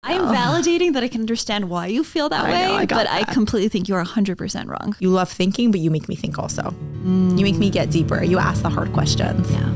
I'm validating that I can understand why you feel that way, but I completely think you're 100% wrong. You love thinking, but you make me think also. You make me get deeper. You ask the hard questions. Yeah.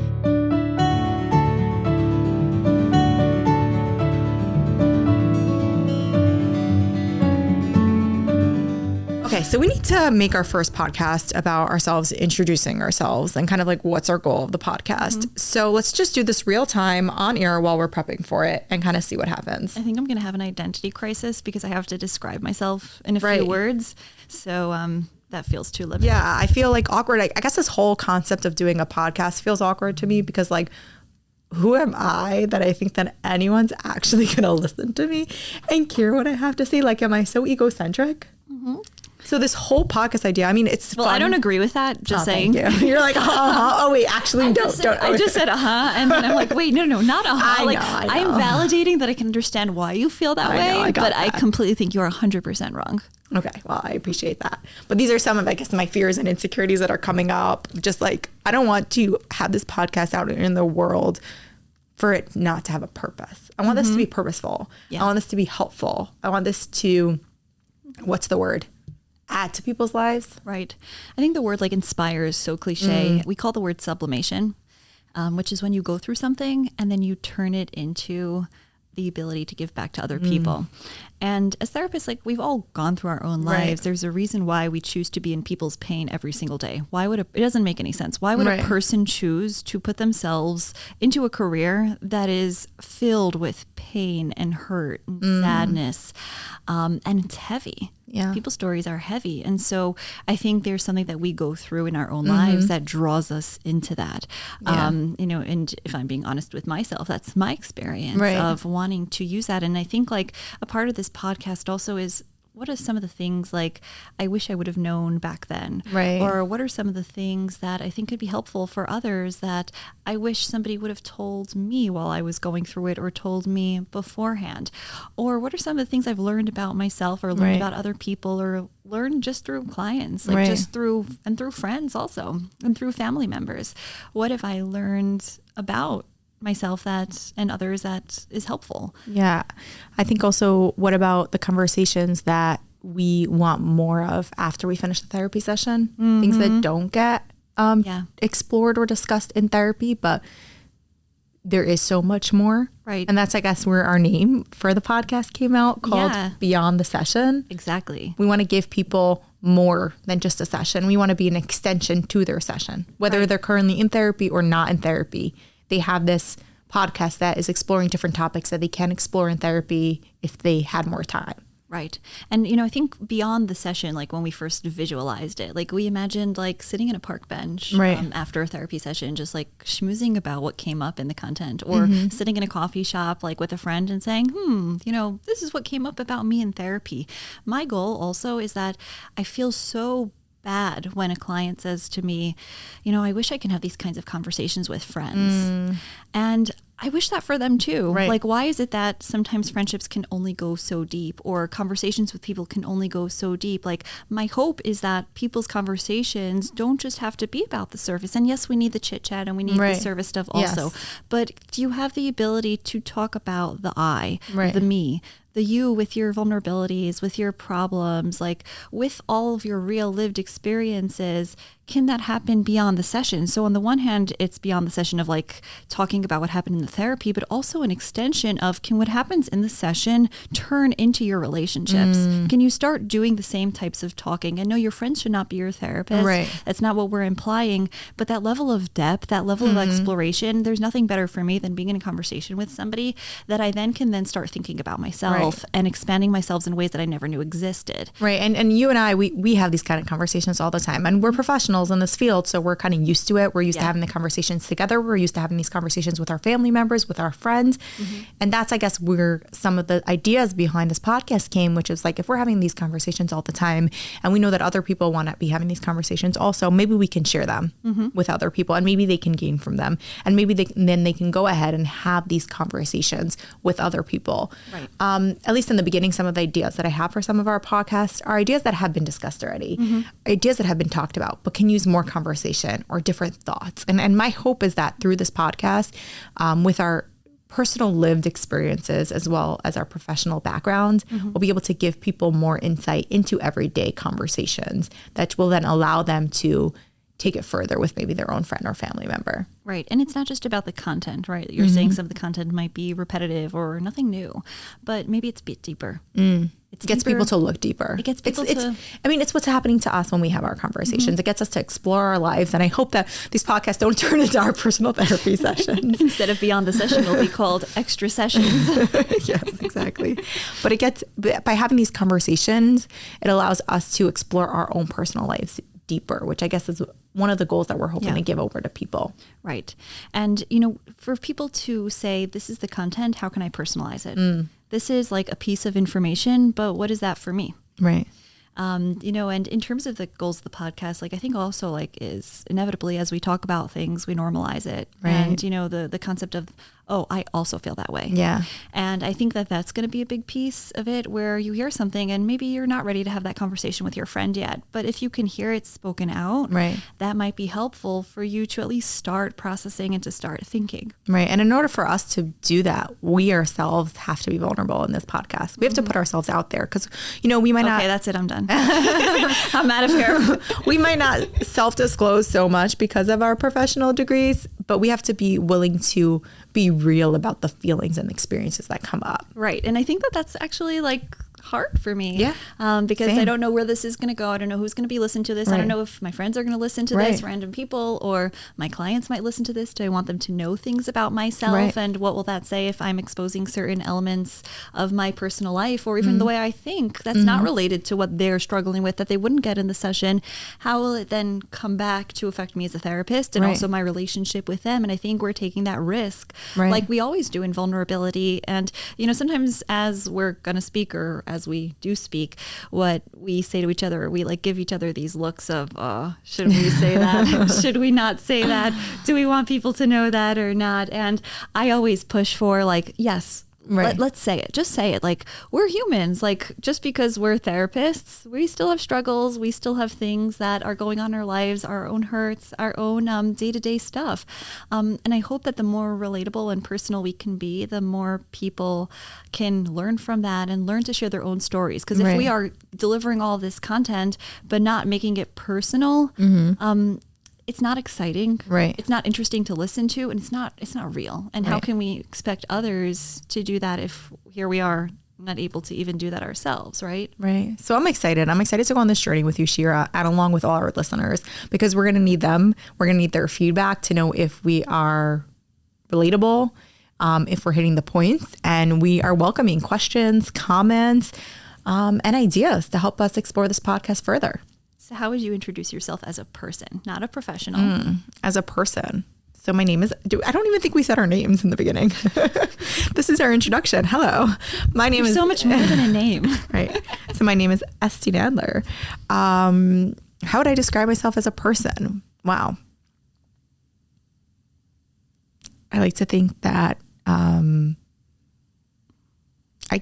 Okay, so we need to make our first podcast about ourselves, introducing ourselves, and kind of like what's our goal of the podcast. So let's just do this real time on air while we're prepping for it and kind of see what happens. I think I'm going to have an identity crisis because I have to describe myself in a few words. So that feels too limited. Yeah, I feel like awkward. I guess this whole concept of doing a podcast feels awkward to me because like, who am I that I think that anyone's actually going to listen to me and care what I have to say? Like, am I so egocentric? So this whole podcast idea, I mean, it's well, fun. I don't agree with that. Just saying. Thank you. You're like, oh wait, actually, I don't. just said, and then I'm like, wait, no, not I like, know. I'm validating that I can understand why you feel that way, but I completely think you're 100% wrong. Okay, well, I appreciate that. But these are some of, I guess, my fears and insecurities that are coming up. Just like, I don't want to have this podcast out in the world for it not to have a purpose. I want this to be purposeful. I want this to be helpful. I want this to, what's the word? Add to people's lives. Right. I think the word like inspire is so cliche. We call the word sublimation, which is when you go through something and then you turn it into the ability to give back to other people. And as therapists, like we've all gone through our own lives. There's a reason why we choose to be in people's pain every single day. Why would it doesn't make any sense. Why would a person choose to put themselves into a career that is filled with pain and hurt and sadness? And it's heavy. Yeah. People's stories are heavy. And so I think there's something that we go through in our own lives that draws us into that. And if I'm being honest with myself, that's my experience of wanting to use that. And I think like a part of this podcast also is, what are some of the things like I wish I would have known back then? Or what are some of the things that I think could be helpful for others that I wish somebody would have told me while I was going through it or told me beforehand? Or what are some of the things I've learned about myself or learned about other people or learned just through clients, like just through friends also and through family members? What have I learned about myself and others that is helpful? Yeah. I think also, what about the conversations that we want more of after we finish the therapy session? Things that don't get explored or discussed in therapy, but there is so much more. Right. And that's, I guess, where our name for the podcast came out, called Beyond the Session. Exactly. We want to give people more than just a session. We want to be an extension to their session, whether they're currently in therapy or not in therapy. They have this podcast that is exploring different topics that they can explore in therapy if they had more time. Right. And, I think beyond the session, like when we first visualized it, like we imagined like sitting in a park bench after a therapy session, just like schmoozing about what came up in the content, or sitting in a coffee shop, like with a friend and saying, this is what came up about me in therapy. My goal also is that I feel so bad when a client says to me, I wish I can have these kinds of conversations with friends. And I wish that for them too. Like, why is it that sometimes friendships can only go so deep, or conversations with people can only go so deep? Like, my hope is that people's conversations don't just have to be about the surface. And yes, we need the chit chat and we need the service stuff also. But do you have the ability to talk about the I, the me, the you, with your vulnerabilities, with your problems, like with all of your real lived experiences? Can that happen beyond the session? So on the one hand, it's beyond the session of like talking about what happened in the therapy, but also an extension of, can what happens in the session turn into your relationships? Can you start doing the same types of talking? And no, your friends should not be your therapist. That's not what we're implying. But that level of depth, that level of exploration, there's nothing better for me than being in a conversation with somebody that I then can start thinking about myself and expanding myself in ways that I never knew existed. And you and I, we have these kind of conversations all the time, and we're professionals in this field, so we're kind of used to it. We're used to having the conversations together. We're used to having these conversations with our family members, with our friends. And that's, I guess, where some of the ideas behind this podcast came, which is like, if we're having these conversations all the time and we know that other people want to be having these conversations also, maybe we can share them with other people, and maybe they can gain from them, and maybe then they can go ahead and have these conversations with other people. At least in the beginning, some of the ideas that I have for some of our podcasts are ideas that have been discussed already, ideas that have been talked about, but can use more conversation or different thoughts. And my hope is that through this podcast, with our personal lived experiences as well as our professional background, we'll be able to give people more insight into everyday conversations that will then allow them to take it further with maybe their own friend or family member. Right. And it's not just about the content, right? You're saying some of the content might be repetitive or nothing new, but maybe it's a bit deeper. It gets people to look deeper. It gets people it's what's happening to us when we have our conversations. It gets us to explore our lives. And I hope that these podcasts don't turn into our personal therapy sessions. Instead of Beyond the Session, it'll be called Extra Sessions. Yes, exactly. But by having these conversations, it allows us to explore our own personal lives deeper, which I guess is one of the goals that we're hoping to give over to people. Right. And, you know, for people to say, this is the content, how can I personalize it? This is like a piece of information, but what is that for me? Right. You know, and in terms of the goals of the podcast, like I think also like is inevitably as we talk about things, we normalize it. Right. And, you know, the concept of, oh, I also feel that way. Yeah. And I think that that's going to be a big piece of it where you hear something and maybe you're not ready to have that conversation with your friend yet. But if you can hear it spoken out, right, that might be helpful for you to at least start processing and to start thinking. Right. And in order for us to do that, we ourselves have to be vulnerable in this podcast. We have to put ourselves out there because, you know, we might not. Okay, that's it. I'm done. I'm out of here. We might not self-disclose so much because of our professional degrees, but we have to be willing to be real about the feelings and experiences that come up. Right. And I think that that's actually like hard for me. Yeah. Because Same. I don't know where this is going to go. I don't know who's going to be listening to this. Right. I don't know if my friends are going to listen to this, random people, or my clients might listen to this. Do I want them to know things about myself? Right. And what will that say if I'm exposing certain elements of my personal life or even the way I think that's not related to what they're struggling with that they wouldn't get in the session? How will it then come back to affect me as a therapist and also my relationship with them? And I think we're taking that risk like we always do in vulnerability. And, you know, sometimes as we're going to speak or as we do speak, what we say to each other, we like give each other these looks of, should we say that? Should we not say that? Do we want people to know that or not? And I always push for like, yes, let's say it. Just say it. Like, we're humans. Like, just because we're therapists, we still have struggles. We still have things that are going on in our lives, our own hurts, our own day-to-day stuff. And I hope that the more relatable and personal we can be, the more people can learn from that and learn to share their own stories. Because if we are delivering all this content, but not making it personal, it's not exciting. Right. It's not interesting to listen to, and it's not real. And how can we expect others to do that if here we are not able to even do that ourselves, right? Right. So I'm excited. I'm excited to go on this journey with you, Shira, and along with all our listeners, because we're going to need them. We're going to need their feedback to know if we are relatable, if we're hitting the points, and we are welcoming questions, comments, and ideas to help us explore this podcast further. So how would you introduce yourself as a person, not a professional? As a person. So my name is, I don't even think we said our names in the beginning. This is our introduction. Hello. My name is so much more than a name. Right. So my name is Esty Nadler. How would I describe myself as a person? Wow. I like to think that I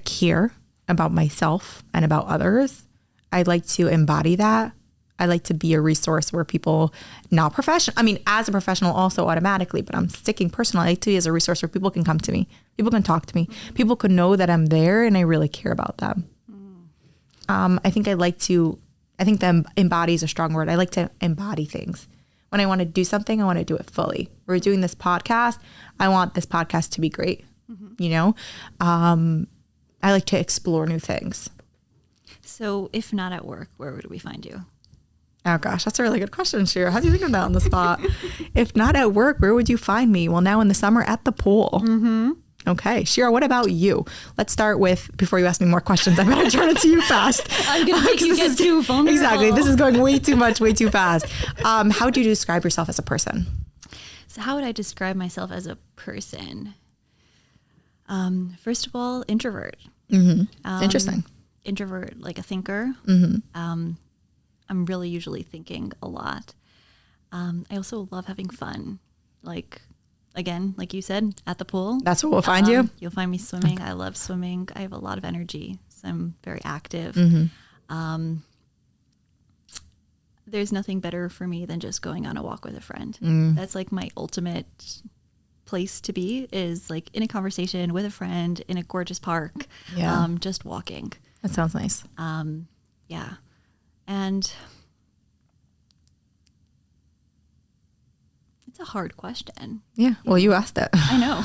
care about myself and about others. I like to embody that. I like to be a resource where people, not professional, I mean, as a professional also automatically, but I'm sticking personal. I like to be as a resource where people can come to me. People can talk to me. People can know that I'm there and I really care about them. I think the embody is a strong word. I like to embody things. When I want to do something, I want to do it fully. We're doing this podcast. I want this podcast to be great. You know, I like to explore new things. So if not at work, where would we find you? Oh gosh, that's a really good question, Shira. How do you think of that on the spot? If not at work, where would you find me? Well, now in the summer at the pool. Okay, Shira, what about you? Let's start with, before you ask me more questions, I'm going to turn it to you fast. I'm going to make you get too vulnerable. Exactly. This is going way too much, way too fast. How would you describe yourself as a person? So how would I describe myself as a person? First of all, introvert. Interesting. Introvert, like a thinker. I'm really usually thinking a lot. I also love having fun. Like, again, like you said, at the pool. That's where we'll find you. You'll find me swimming. I love swimming. I have a lot of energy, so I'm very active. There's nothing better for me than just going on a walk with a friend. That's like my ultimate place to be is like in a conversation with a friend in a gorgeous park, just walking. That sounds nice. Yeah. And it's a hard question. Yeah. Well, you asked it. I know.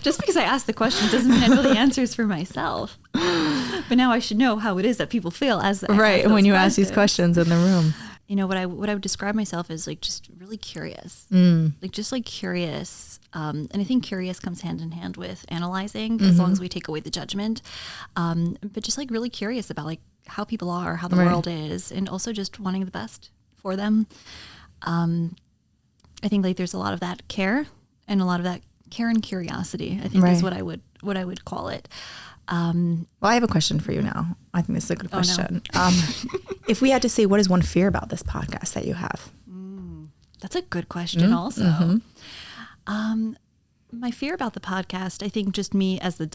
Just because I asked the question doesn't mean I know the answers for myself. But now I should know how it is that people feel as right when you ask these questions in the room. You know, what I would describe myself as like just really curious, like just like curious. And I think curious comes hand in hand with analyzing, as long as we take away the judgment. But just like really curious about like how people are, how the world is, and also just wanting the best for them. I think like there's a lot of that care and a lot of that care and curiosity, I think is what I would call it. Well, I have a question for you now. I think this is a good question. Oh, no. If we had to say, what is one fear about this podcast that you have? That's a good question also. My fear about the podcast, I think just me as the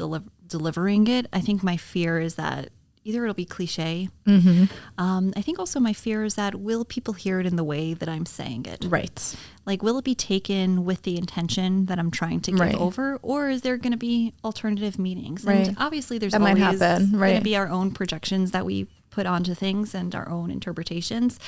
delivering it, I think my fear is that either it'll be cliche. I think also my fear is that will people hear it in the way that I'm saying it? Right. Like, will it be taken with the intention that I'm trying to give over, or is there going to be alternative meanings? And obviously there's always going to be our own projections that we put onto things and our own interpretations.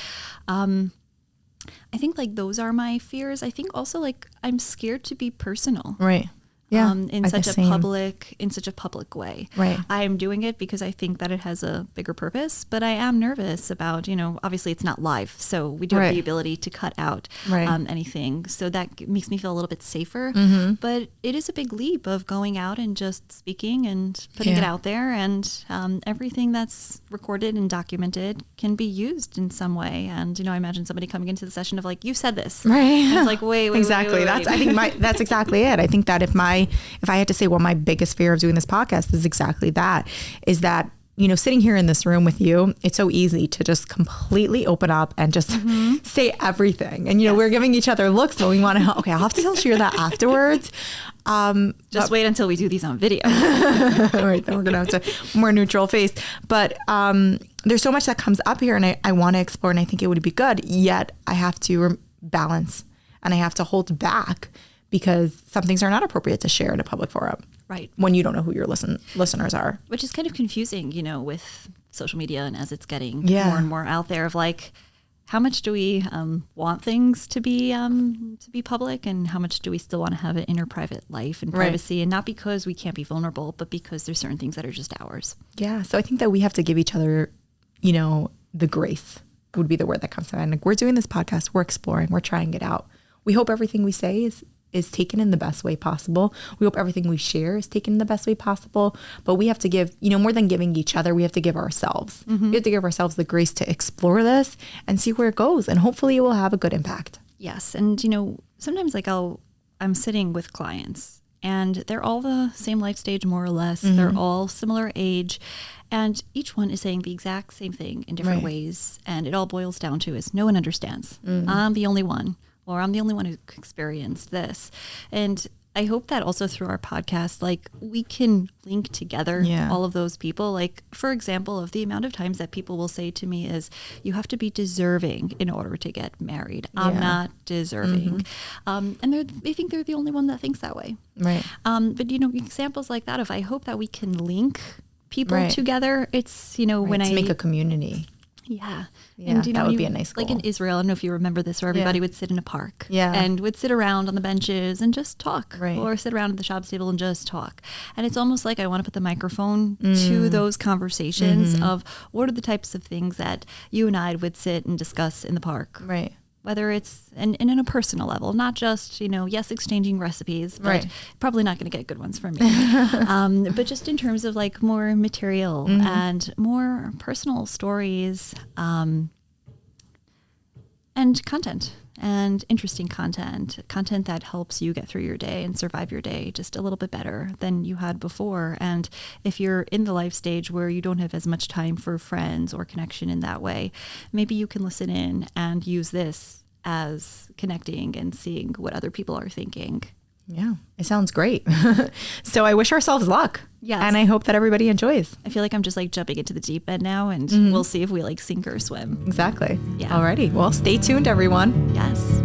I think like those are my fears. I think also like I'm scared to be personal. Right. Yeah. In such a public way. Right. I am doing it because I think that it has a bigger purpose, but I am nervous about, you know, obviously it's not live, so we do have the ability to cut out anything. So that makes me feel a little bit safer, but it is a big leap of going out and just speaking and putting it out there, and everything that's recorded and documented can be used in some way. And, you know, I imagine somebody coming into the session of like, you said this. Right. And it's like, wait. Exactly. I think that's exactly it. I think that if I had to say what my biggest fear of doing this podcast is exactly that, is that, you know, sitting here in this room with you, it's so easy to just completely open up and just say everything. And, you know, we're giving each other looks, so we want to, okay, I'll have to share that afterwards. Just wait until we do these on video. Right. Then we're going to have to more neutral face. But there's so much that comes up here, and I want to explore, and I think it would be good. Yet I have to balance, and I have to hold back, because some things are not appropriate to share in a public forum. Right. When you don't know who your listeners are. Which is kind of confusing, you know, with social media, and as it's getting more and more out there, of like, how much do we want things to be public, and how much do we still want to have an inner private life and privacy, and not because we can't be vulnerable, but because there's certain things that are just ours. Yeah. So I think that we have to give each other, you know, the grace would be the word that comes to mind. Like, we're doing this podcast, we're exploring, we're trying it out. We hope everything we say is taken in the best way possible. We hope everything we share is taken in the best way possible, but we have to give, you know, more than giving each other, we have to give ourselves. We have to give ourselves the grace to explore this and see where it goes. And hopefully it will have a good impact. Yes. And, you know, sometimes like I'm sitting with clients, and they're all the same life stage, more or less. They're all similar age, and each one is saying the exact same thing in different ways. And it all boils down to is no one understands. I'm the only one. Or I'm the only one who experienced this. And I hope that also through our podcast, like, we can link together all of those people. Like, for example, of the amount of times that people will say to me is, you have to be deserving in order to get married. I'm not deserving. And they think they're the only one that thinks that way. Right. But, you know, examples like that of, I hope that we can link people together. It's, you know, when to make a community. Yeah. And, you know, that would be a nice goal. Like in Israel, I don't know if you remember this, where everybody would sit in a park and would sit around on the benches and just talk, or sit around at the Shabbos table and just talk. And it's almost like I want to put the microphone to those conversations of what are the types of things that you and I would sit and discuss in the park. Right. Whether it's and in a personal level, not just, you know, exchanging recipes, but probably not going to get good ones from me. But just in terms of like more material and more personal stories, and content, and interesting content that helps you get through your day and survive your day just a little bit better than you had before. And if you're in the life stage where you don't have as much time for friends or connection in that way, maybe you can listen in and use this as connecting and seeing what other people are thinking. Yeah, it sounds great. So I wish ourselves luck. Yes. And I hope that everybody enjoys. I feel like I'm just like jumping into the deep end now, and we'll see if we like sink or swim. Exactly. Yeah. Alrighty. Well, stay tuned, everyone. Yes.